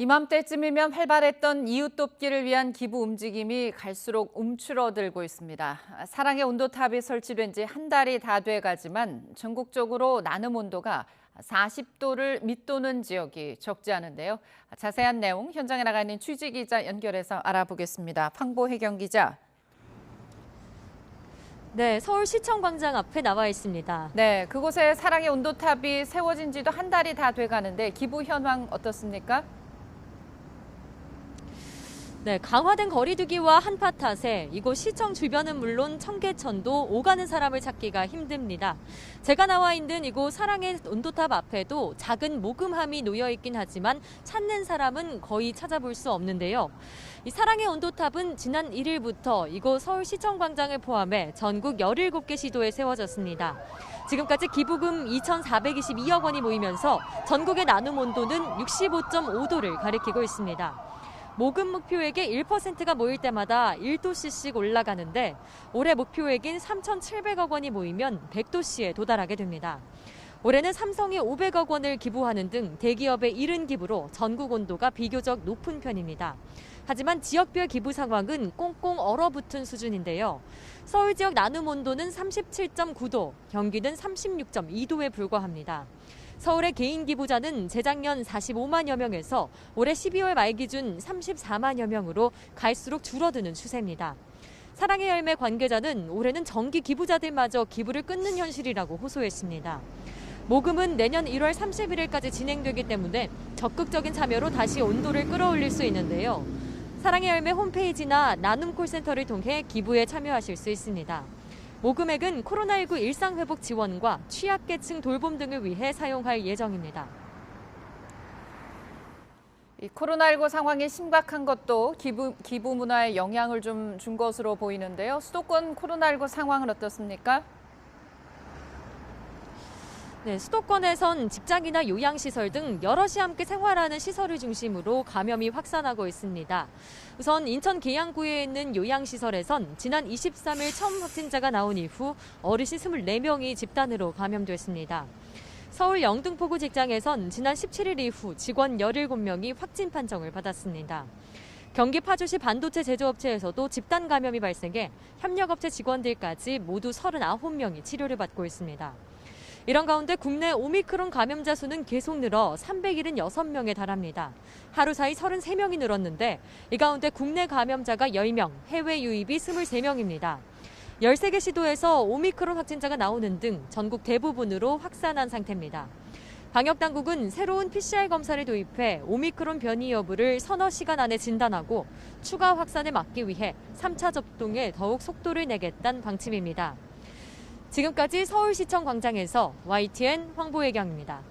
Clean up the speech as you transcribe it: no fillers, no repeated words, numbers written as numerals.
이맘때쯤이면 활발했던 이웃 돕기를 위한 기부 움직임이 갈수록 움츠러들고 있습니다. 사랑의 온도탑이 설치된 지 한 달이 다 돼가지만 전국적으로 나눔 온도가 40도를 밑도는 지역이 적지 않은데요. 자세한 내용 현장에 나가 있는 취재기자 연결해서 알아보겠습니다. 황보혜경 기자. 네, 서울시청광장 앞에 나와 있습니다. 네, 그곳에 사랑의 온도탑이 세워진 지도 한 달이 다 돼가는데 기부 현황 어떻습니까? 네, 강화된 거리두기와 한파 탓에 이곳 시청 주변은 물론 청계천도 오가는 사람을 찾기가 힘듭니다. 제가 나와 있는 이곳 사랑의 온도탑 앞에도 작은 모금함이 놓여 있긴 하지만 찾는 사람은 거의 찾아볼 수 없는데요. 이 사랑의 온도탑은 지난 1일부터 이곳 서울시청광장을 포함해 전국 17개 시도에 세워졌습니다. 지금까지 기부금 2,422억 원이 모이면서 전국의 나눔 온도는 65.5도를 가리키고 있습니다. 모금 목표액의 1%가 모일 때마다 1도씨씩 올라가는데 올해 목표액인 3,700억 원이 모이면 100도씨에 도달하게 됩니다. 올해는 삼성이 500억 원을 기부하는 등 대기업의 이른 기부로 전국 온도가 비교적 높은 편입니다. 하지만 지역별 기부 상황은 꽁꽁 얼어붙은 수준인데요. 서울 지역 나눔 온도는 37.9도, 경기는 36.2도에 불과합니다. 서울의 개인 기부자는 재작년 45만여 명에서 올해 12월 말 기준 34만여 명으로 갈수록 줄어드는 추세입니다. 사랑의 열매 관계자는 올해는 정기 기부자들마저 기부를 끊는 현실이라고 호소했습니다. 모금은 내년 1월 31일까지 진행되기 때문에 적극적인 참여로 다시 온도를 끌어올릴 수 있는데요. 사랑의 열매 홈페이지나 나눔 콜센터를 통해 기부에 참여하실 수 있습니다. 모금액은 코로나19 일상회복 지원과 취약계층 돌봄 등을 위해 사용할 예정입니다. 이 코로나19 상황이 심각한 것도 기부 문화에 영향을 좀 준 것으로 보이는데요. 수도권 코로나19 상황은 어떻습니까? 네, 수도권에선 직장이나 요양시설 등 여럿이 함께 생활하는 시설을 중심으로 감염이 확산하고 있습니다. 우선 인천 계양구에 있는 요양시설에선 지난 23일 처음 확진자가 나온 이후 어르신 24명이 집단으로 감염됐습니다. 서울 영등포구 직장에선 지난 17일 이후 직원 17명이 확진 판정을 받았습니다. 경기 파주시 반도체 제조업체에서도 집단 감염이 발생해 협력업체 직원들까지 모두 39명이 치료를 받고 있습니다. 이런 가운데 국내 오미크론 감염자 수는 계속 늘어 376명에 달합니다. 하루 사이 33명이 늘었는데 이 가운데 국내 감염자가 10명, 해외 유입이 23명입니다. 13개 시도에서 오미크론 확진자가 나오는 등 전국 대부분으로 확산한 상태입니다. 방역당국은 새로운 PCR 검사를 도입해 오미크론 변이 여부를 서너 시간 안에 진단하고 추가 확산을 막기 위해 3차 접종에 더욱 속도를 내겠다는 방침입니다. 지금까지 서울시청 광장에서 YTN 황보혜경입니다.